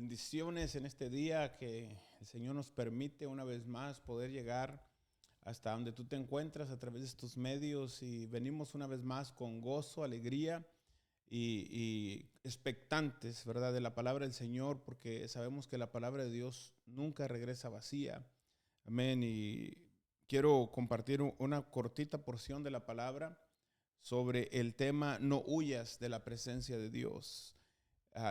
Bendiciones en este día que el Señor nos permite una vez más poder llegar hasta donde tú te encuentras a través de estos medios y venimos una vez más con gozo, alegría y expectantes, ¿verdad? De la palabra del Señor, porque sabemos que la palabra de Dios nunca regresa vacía. Amén. Y quiero compartir una cortita porción de la palabra sobre el tema no huyas de la presencia de Dios.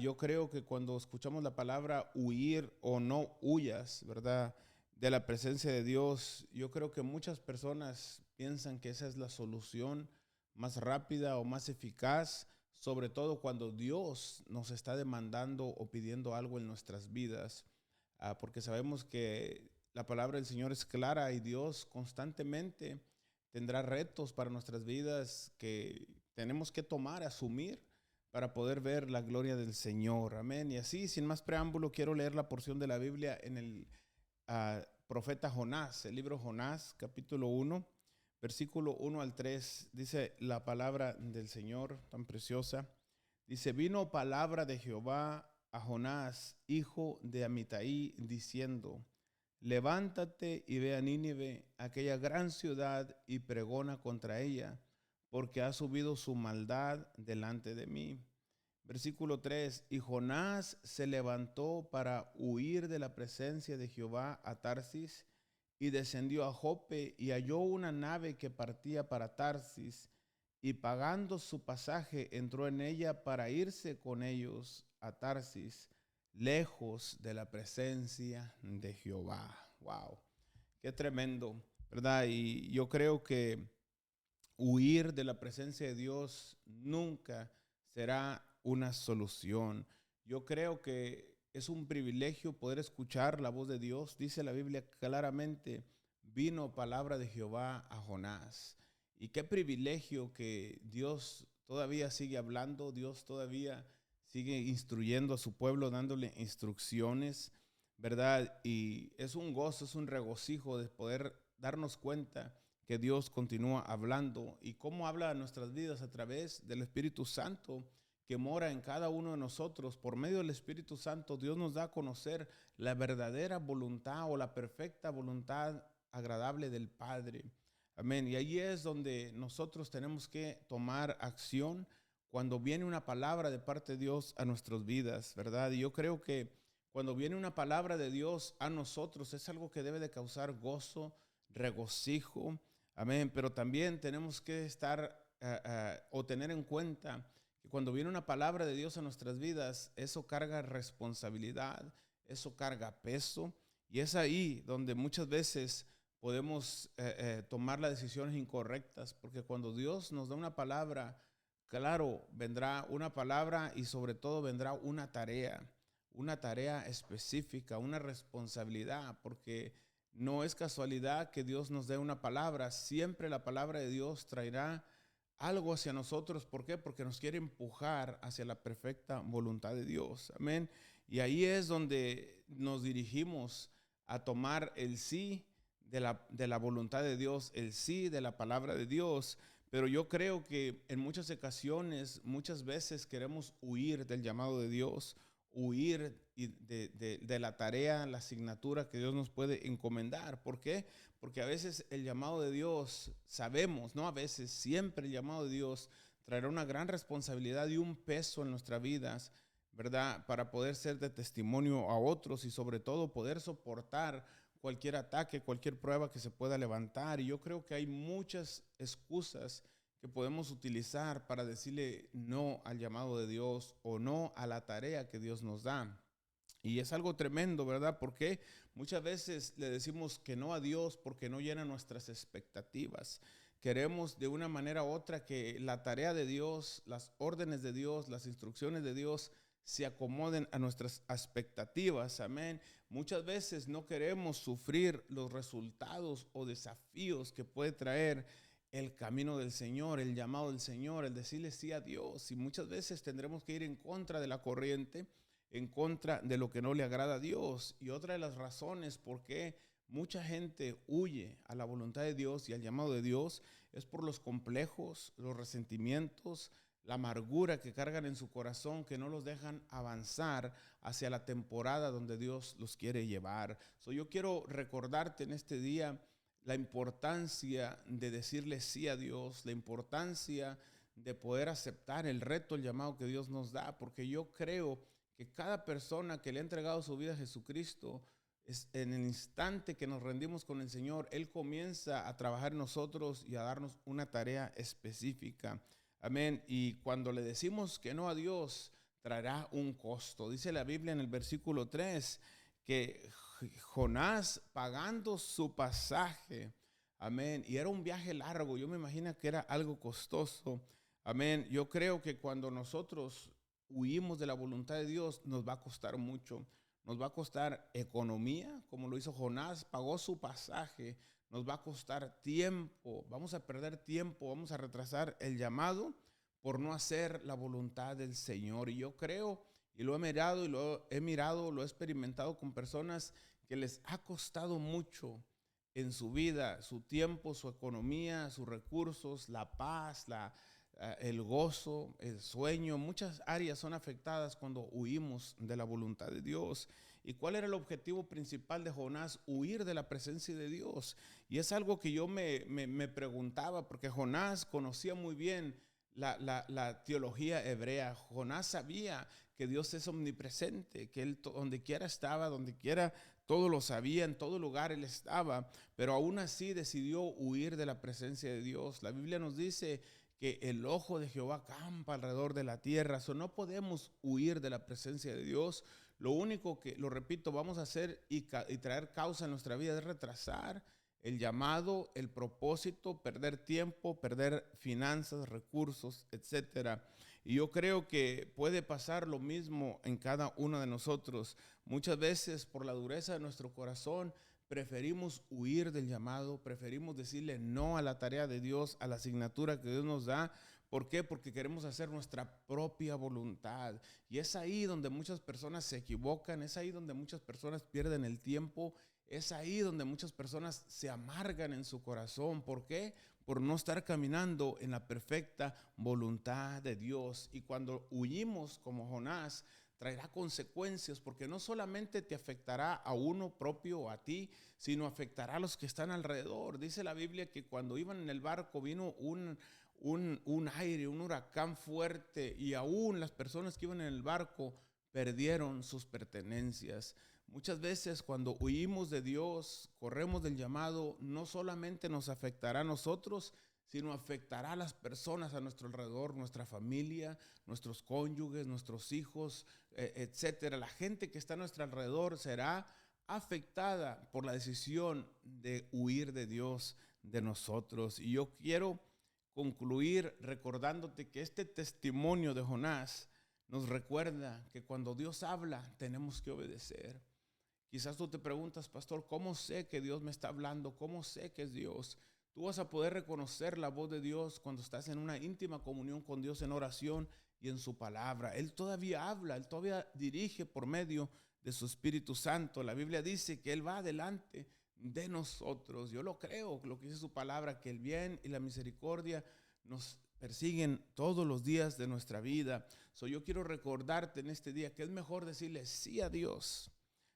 Yo creo que cuando escuchamos la palabra huir o no huyas, ¿verdad? De la presencia de Dios, yo creo que muchas personas piensan que esa es la solución más rápida o más eficaz, sobre todo cuando Dios nos está demandando o pidiendo algo en nuestras vidas, porque sabemos que la palabra del Señor es clara y Dios constantemente tendrá retos para nuestras vidas que tenemos que tomar, asumir para poder ver la gloria del Señor. Amén. Y así, sin más preámbulo, quiero leer la porción de la Biblia en el profeta Jonás, el libro Jonás, capítulo 1, versículo 1 al 3. Dice la palabra del Señor tan preciosa. Dice, vino palabra de Jehová a Jonás, hijo de Amitai, diciendo, levántate y ve a Nínive, aquella gran ciudad, y pregona contra ella, porque ha subido su maldad delante de mí. Versículo 3, y Jonás se levantó para huir de la presencia de Jehová a Tarsis, y descendió a Jope, y halló una nave que partía para Tarsis, y pagando su pasaje entró en ella para irse con ellos a Tarsis, lejos de la presencia de Jehová. Wow, qué tremendo, ¿verdad? Y yo creo que huir de la presencia de Dios nunca será una solución. Yo creo que es un privilegio poder escuchar la voz de Dios. Dice la Biblia claramente, vino palabra de Jehová a Jonás. Y qué privilegio que Dios todavía sigue hablando, Dios todavía sigue instruyendo a su pueblo, dándole instrucciones, ¿verdad? Y es un gozo, es un regocijo de poder darnos cuenta que Dios continúa hablando y cómo habla a nuestras vidas a través del Espíritu Santo que mora en cada uno de nosotros. Por medio del Espíritu Santo, Dios nos da a conocer la verdadera voluntad o la perfecta voluntad agradable del Padre. Amén. Y ahí es donde nosotros tenemos que tomar acción cuando viene una palabra de parte de Dios a nuestras vidas, ¿verdad? Y yo creo que cuando viene una palabra de Dios a nosotros es algo que debe de causar gozo, regocijo. Amén. Pero también tenemos que estar o tener en cuenta que cuando viene una palabra de Dios a nuestras vidas, eso carga responsabilidad, eso carga peso. Y es ahí donde muchas veces podemos tomar las decisiones incorrectas, porque cuando Dios nos da una palabra, claro, vendrá una palabra y sobre todo vendrá una tarea específica, una responsabilidad, porque no es casualidad que Dios nos dé una palabra. Siempre la palabra de Dios traerá algo hacia nosotros. ¿Por qué? Porque nos quiere empujar hacia la perfecta voluntad de Dios. Amén. Y ahí es donde nos dirigimos a tomar el sí de la voluntad de Dios, el sí de la palabra de Dios. Pero yo creo que en muchas ocasiones, muchas veces queremos huir del llamado de Dios, huir de la tarea, la asignatura que Dios nos puede encomendar. ¿Por qué? Porque a veces el llamado de Dios, sabemos, no a veces, siempre el llamado de Dios traerá una gran responsabilidad y un peso en nuestras vidas, ¿verdad? Para poder ser de testimonio a otros y sobre todo poder soportar cualquier ataque, cualquier prueba que se pueda levantar. Y yo creo que hay muchas excusas que podemos utilizar para decirle no al llamado de Dios o no a la tarea que Dios nos da. Y es algo tremendo, ¿verdad? Porque muchas veces le decimos que no a Dios porque no llena nuestras expectativas. Queremos de una manera u otra que la tarea de Dios, las órdenes de Dios, las instrucciones de Dios se acomoden a nuestras expectativas. Amén. Muchas veces no queremos sufrir los resultados o desafíos que puede traer el camino del Señor, el llamado del Señor, el decirle sí a Dios. Y muchas veces tendremos que ir en contra de la corriente, en contra de lo que no le agrada a Dios. Y otra de las razones por qué mucha gente huye a la voluntad de Dios y al llamado de Dios es por los complejos, los resentimientos, la amargura que cargan en su corazón, que no los dejan avanzar hacia la temporada donde Dios los quiere llevar. Yo quiero recordarte en este día la importancia de decirle sí a Dios, la importancia de poder aceptar el reto, el llamado que Dios nos da, porque yo creo que cada persona que le ha entregado su vida a Jesucristo, en el instante que nos rendimos con el Señor, Él comienza a trabajar en nosotros y a darnos una tarea específica. Amén. Y cuando le decimos que no a Dios, traerá un costo. Dice la Biblia en el versículo 3 que Jonás, pagando su pasaje, amén, y era un viaje largo, yo me imagino que era algo costoso, amén. Yo creo que cuando nosotros huimos de la voluntad de Dios, nos va a costar mucho. Nos va a costar economía, como lo hizo Jonás, pagó su pasaje. Nos va a costar tiempo, vamos a perder tiempo, vamos a retrasar el llamado por no hacer la voluntad del Señor. Y yo creo, y lo he mirado, lo he experimentado con personas que les ha costado mucho en su vida, su tiempo, su economía, sus recursos, la paz, el gozo, el sueño. Muchas áreas son afectadas cuando huimos de la voluntad de Dios. ¿Y cuál era el objetivo principal de Jonás? Huir de la presencia de Dios. Y es algo que yo me preguntaba, porque Jonás conocía muy bien la teología hebrea. Jonás sabía que Dios es omnipresente, que Él donde quiera estaba, donde quiera todo lo sabía, en todo lugar Él estaba, pero aún así decidió huir de la presencia de Dios. La Biblia nos dice que el ojo de Jehová campa alrededor de la tierra. No podemos huir de la presencia de Dios. Lo único que, lo repito, vamos a hacer y traer causa en nuestra vida es retrasar el llamado, el propósito, perder tiempo, perder finanzas, recursos, etcétera. Y yo creo que puede pasar lo mismo en cada uno de nosotros. Muchas veces, por la dureza de nuestro corazón, preferimos huir del llamado, preferimos decirle no a la tarea de Dios, a la asignatura que Dios nos da. ¿Por qué? Porque queremos hacer nuestra propia voluntad. Y es ahí donde muchas personas se equivocan, es ahí donde muchas personas pierden el tiempo, es ahí donde muchas personas se amargan en su corazón. ¿Por qué? Por no estar caminando en la perfecta voluntad de Dios. Y cuando huimos como Jonás, traerá consecuencias, porque no solamente te afectará a uno propio o a ti, sino afectará a los que están alrededor. Dice la Biblia que cuando iban en el barco vino un aire, un huracán fuerte, y aún las personas que iban en el barco perdieron sus pertenencias. Muchas veces cuando huimos de Dios, corremos del llamado, no solamente nos afectará a nosotros, sino afectará a las personas a nuestro alrededor, nuestra familia, nuestros cónyuges, nuestros hijos, etcétera. La gente que está a nuestro alrededor será afectada por la decisión de huir de Dios, de nosotros. Y yo quiero concluir recordándote que este testimonio de Jonás nos recuerda que cuando Dios habla tenemos que obedecer. Quizás tú te preguntas, pastor, ¿cómo sé que Dios me está hablando? ¿Cómo sé que es Dios? Tú vas a poder reconocer la voz de Dios cuando estás en una íntima comunión con Dios en oración y en su palabra. Él todavía habla, Él todavía dirige por medio de su Espíritu Santo. La Biblia dice que Él va adelante de nosotros. Yo lo creo, lo que dice su palabra, que el bien y la misericordia nos persiguen todos los días de nuestra vida. Yo quiero recordarte en este día que es mejor decirle sí a Dios.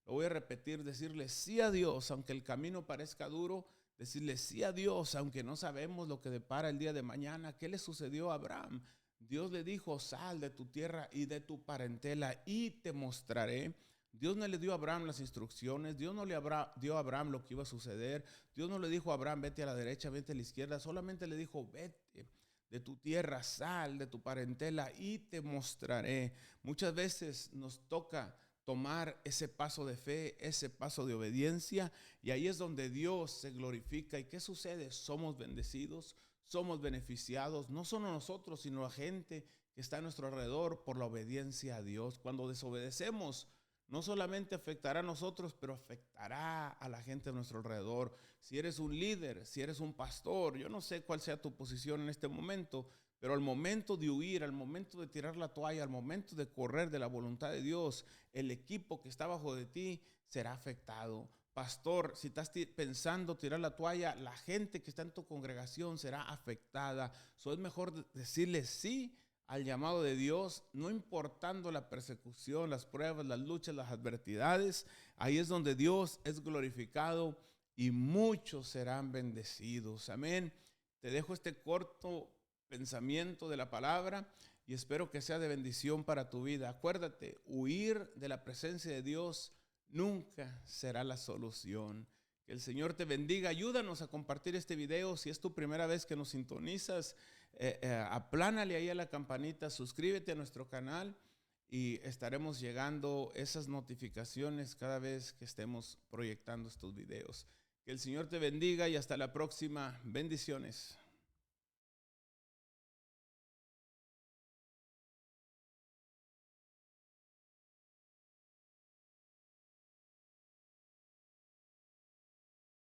Lo voy a repetir, decirle sí a Dios, aunque el camino parezca duro, decirle sí a Dios, aunque no sabemos lo que depara el día de mañana. ¿Qué le sucedió a Abraham? Dios le dijo, sal de tu tierra y de tu parentela y te mostraré. Dios no le dio a Abraham las instrucciones, Dios no le dio a Abraham lo que iba a suceder, Dios no le dijo a Abraham, vete a la derecha, vete a la izquierda, solamente le dijo, vete de tu tierra, sal de tu parentela y te mostraré. Muchas veces nos toca tomar ese paso de fe, ese paso de obediencia, y ahí es donde Dios se glorifica. ¿Y qué sucede? Somos bendecidos, somos beneficiados, no solo nosotros, sino la gente que está a nuestro alrededor por la obediencia a Dios. Cuando desobedecemos, no solamente afectará a nosotros, pero afectará a la gente a nuestro alrededor. Si eres un líder, si eres un pastor, yo no sé cuál sea tu posición en este momento, pero al momento de huir, al momento de tirar la toalla, al momento de correr de la voluntad de Dios, el equipo que está bajo de ti será afectado. Pastor, si estás pensando tirar la toalla, la gente que está en tu congregación será afectada. Es mejor decirle sí al llamado de Dios, no importando la persecución, las pruebas, las luchas, las adversidades, ahí es donde Dios es glorificado y muchos serán bendecidos. Amén. Te dejo este corto pensamiento de la palabra y espero que sea de bendición para tu vida. Acuérdate, huir de la presencia de Dios nunca será la solución. Que el Señor te bendiga. Ayúdanos a compartir este video. Si es tu primera vez que nos sintonizas, aplánale ahí a la campanita, suscríbete a nuestro canal y estaremos llegando esas notificaciones cada vez que estemos proyectando estos videos. Que el Señor te bendiga y hasta la próxima. Bendiciones.